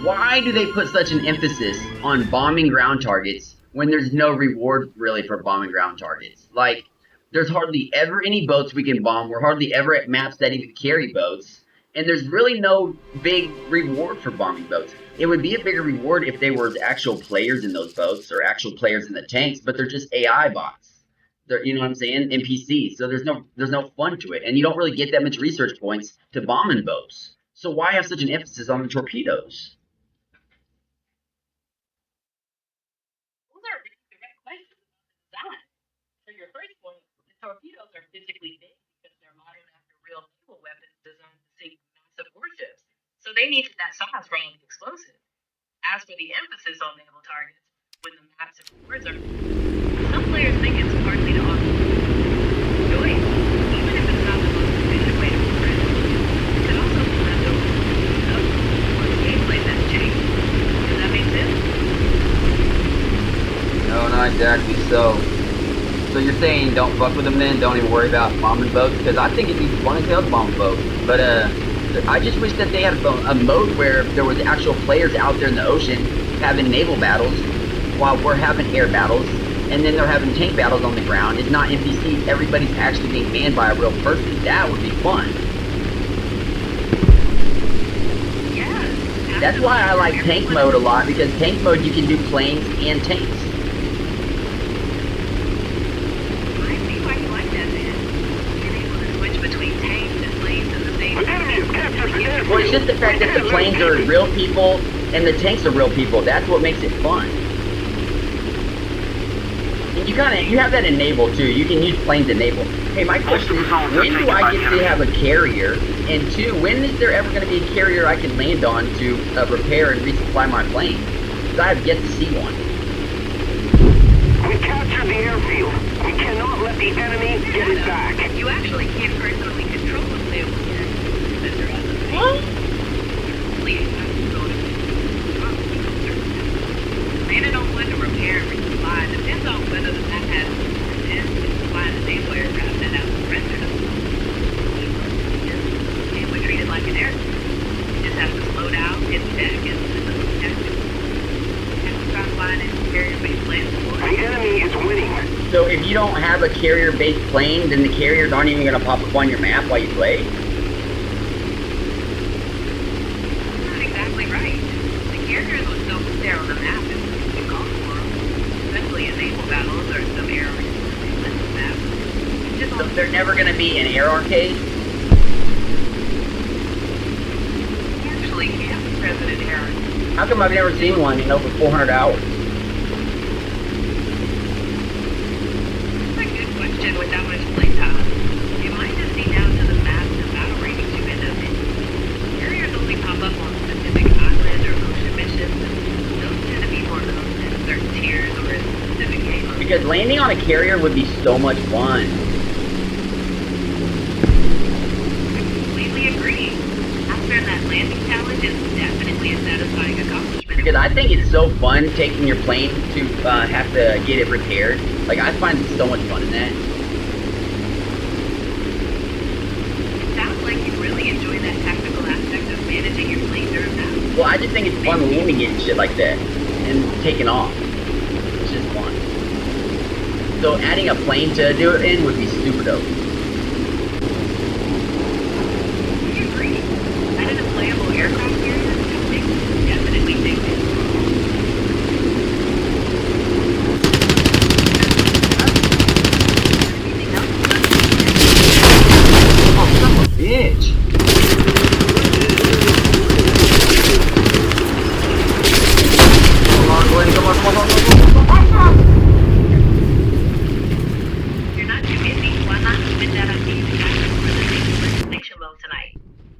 why do they put such an emphasis on bombing ground targets when there's no reward really for bombing ground targets? Like, there's hardly ever any boats we can bomb. We're hardly ever at maps that even carry boats. And there's really no big reward for bombing boats. It would be a bigger reward if they were actual players in those boats or actual players in the tanks, but they're just AI bots. They're, you know what I'm saying? NPCs. So there's no fun to it. And you don't really get that much research points to bombing boats. So why have such an emphasis on the torpedoes? Those are really direct questions about the design. For your first point, the torpedoes are physically big because they're modeled after real naval weapons designed to sink massive warships. So they needed that size for all the explosive. As for the emphasis on naval targets, when the maps and rewards are, some players think it's partly to offer joy, even if it's not the most efficient way to progress. It could also be left over or the gameplay has changed. Does that make sense? No, not exactly. So you're saying don't fuck with them then? Don't even worry about bombing boats? Because I think it'd be fun as hell to bomb a boat. But I just wish that they had a mode where there was actual players out there in the ocean having naval battles while we're having air battles, and then they're having tank battles on the ground. It's not NPCs. Everybody's actually being manned by a real person. That would be fun. Yeah. That's why I like tank mode a lot, because tank mode you can do planes and tanks. I see why you like that, man. You're able to switch between tanks and planes at the same time. Well, it's just the fact that the planes are real people and the tanks are real people. That's what makes it fun. And you have that in naval too. You can use planes in naval. Hey, my question is, when do I get to have a carrier? And two, when is there ever going to be a carrier I can land on to repair and resupply my plane? Because I have yet to see one. We captured the airfield. We cannot let the enemy get it back. You actually can't personally control the naval carrier that they're on the base. Please, landed on one to repair and resupply depends on whether the map has and supply the naval aircraft that have surrendered them. And we treat it like an aircraft. You just have to slow down, hit check, and start flying in carrier-based planes. The enemy is winning. So if you don't have a carrier-based plane, then the carriers aren't even going to pop up on your map while you play? Not exactly right. The carriers will still be there on the map if you call for them, especially in naval battles or some air maps. So they're never going to be an air arcade? Actually, yeah, President Harris. How come I've never seen one in over 400 hours? That's a good question with that much playtime. You might just be down to the maps and battle ratings you end up in. Carriers only pop up on specific island or ocean missions, and those tend to be more known in certain tiers or in specific game modes. Because landing on a carrier would be so much fun. I completely agree. After that landing challenge is definitely a satisfying accomplishment. Because I think it's so fun taking your plane to have to get it repaired. Like, I find so much fun in that. It sounds like you really enjoy that tactical aspect of managing your plane during battle. Well, I just think it's fun landing it and shit like that. And taking off. It's just fun. So adding a plane to do it in would be super dope. I agree. Adding a playable aircraft carrier, I think, definitely takes it.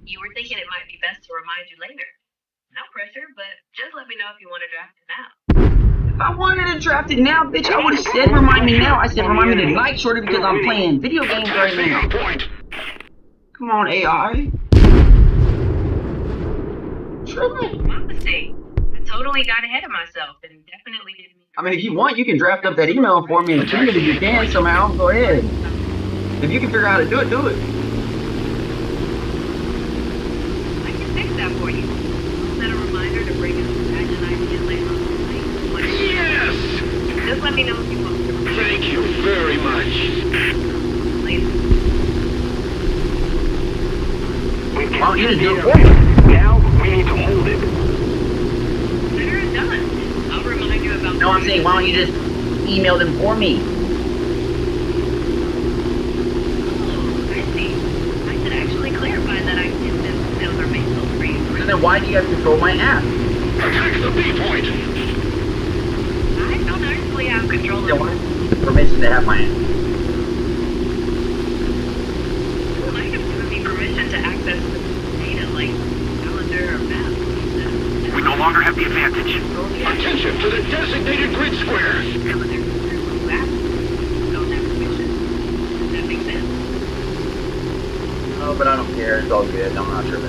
You were thinking it might be best to remind you later. No pressure, but just let me know if you want to draft it now. If I wanted to draft it now, bitch, I would have said remind me now. I said remind me tonight, shorty, because I'm playing video games right now. Come on, AI. My mistake. I totally got ahead of myself and definitely didn't mean to. I mean, if you want, you can draft up that email for me and send it if you can somehow. Go ahead. If you can figure out how to do it, do it. I can fix that for you. Set a reminder to bring up the pageant idea later on tonight. Yes! Just let me know if you want to. Thank you very much. Later. Why don't you just do it for me? Now we need to hold it. Better done. I'll remind you about. No, I'm saying, why don't you just email them for me? Oh, I see. I should actually clarify that I did this emails are made for you. So then why do you have control my app? Attack the B point. I don't actually have control Don't of want permission to have my app. You might have given me permission to access the data like calendar or map. We no longer have the advantage. Attention to the designated grid square. Calendar. Map. Don't have permission. Does that make sense? Oh, but I don't care. It's all good. I'm not sure.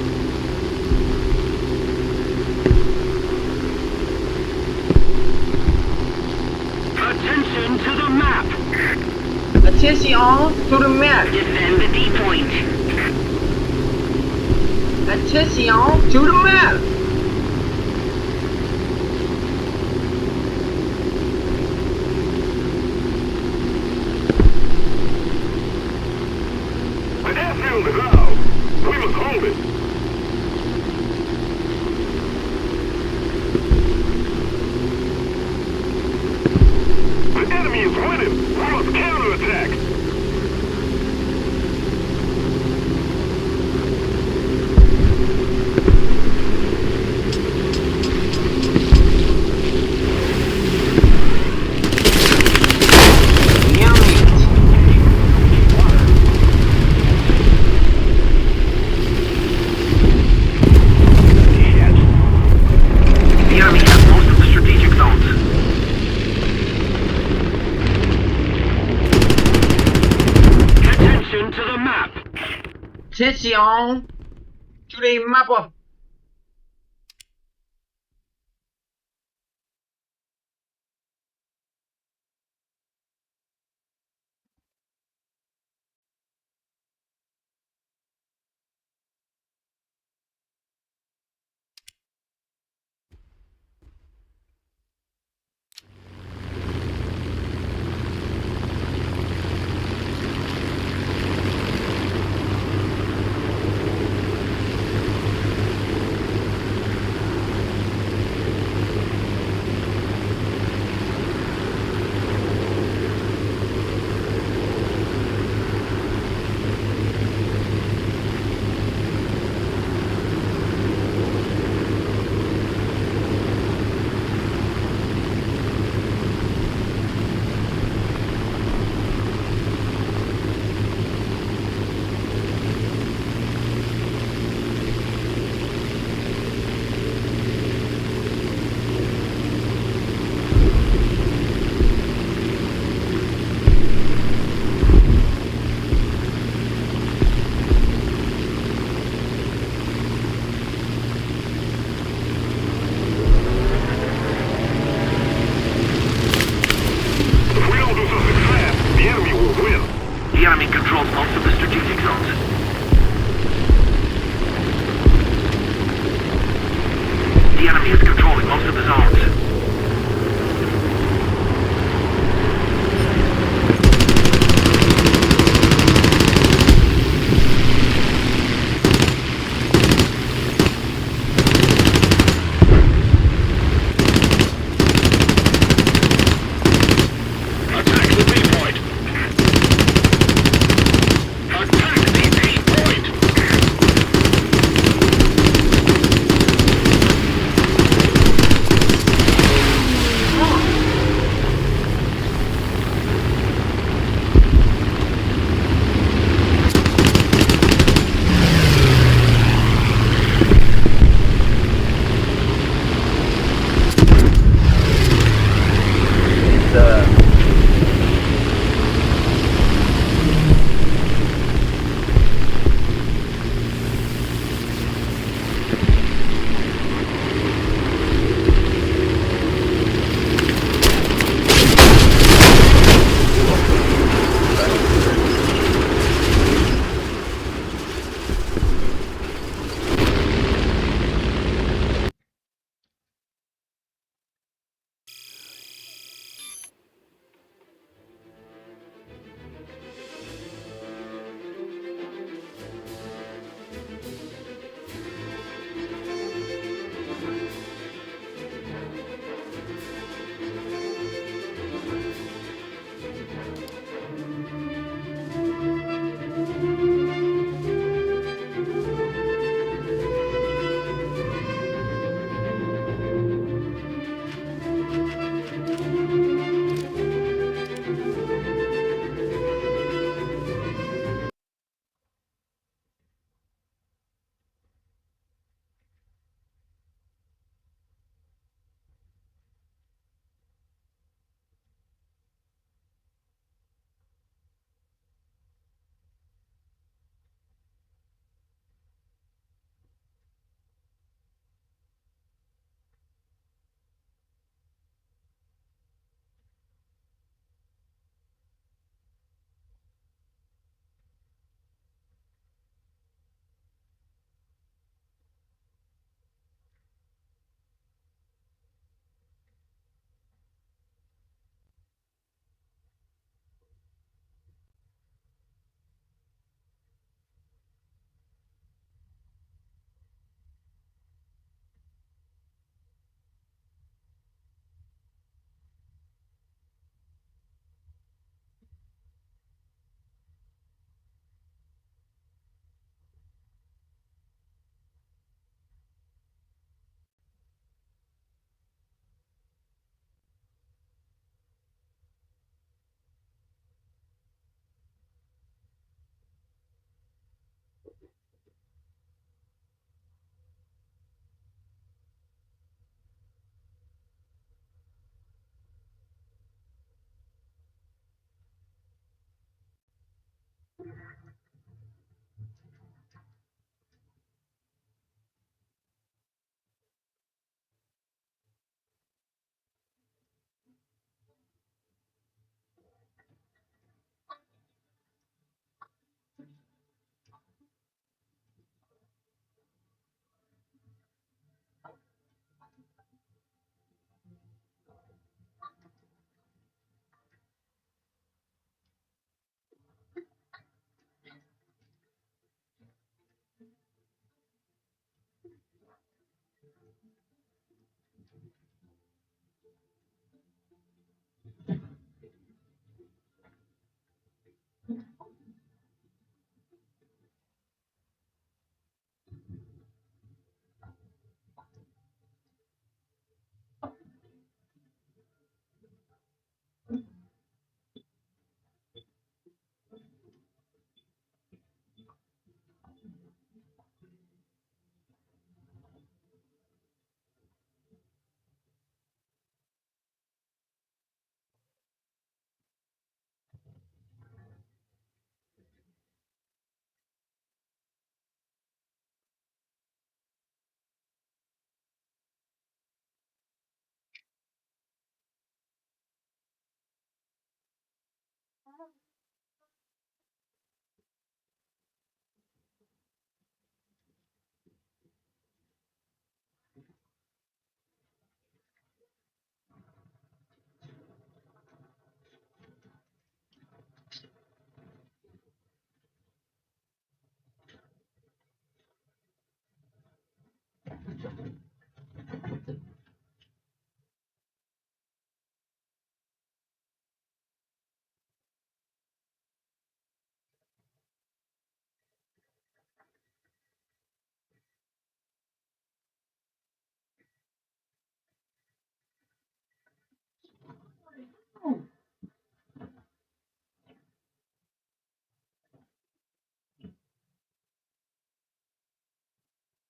Attention to the map. Attention to the map. Defend the D point. Attention to the map. The airfield is out. We must hold it. The enemy is winning. We must counterattack. The enemy has most of the strategic zones. Attention to the map. Attention to the map. The enemy controls most of the strategic zones. The enemy is controlling most of the zones.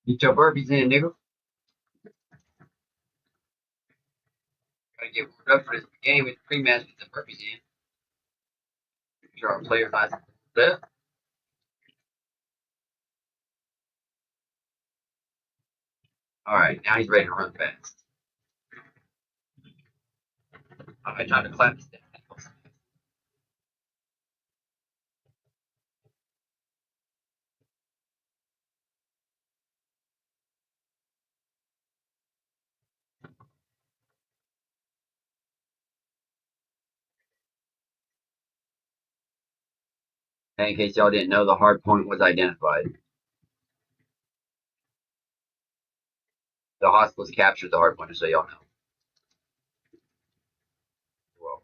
Get your burpees in, nigga. Gotta get warmed up for this game with pre-match with the burpees in. Make sure our player has that. Alright, now he's ready to run fast. Alright, time to clap this thing. In case y'all didn't know, the hard point was identified. The hostiles captured the hard point, so y'all know. Well,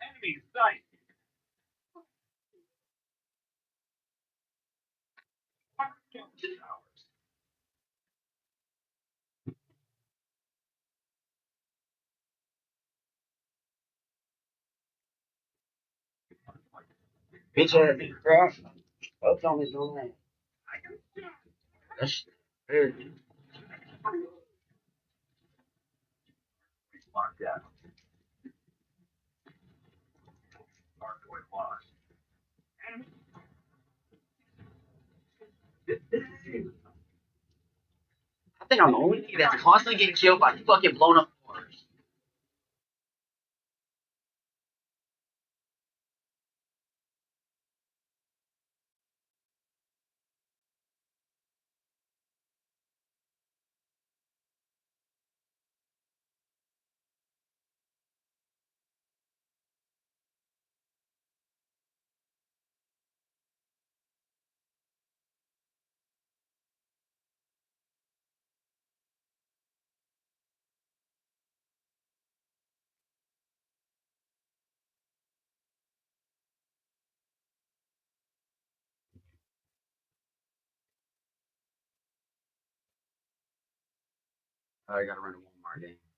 Enemy sight. bitch ass bro. What's on his own? That's weird. Locked out. Hardpoint lost. I think I'm the only nigga that's constantly getting killed by fucking blown up cars. I gotta run a Walmart game.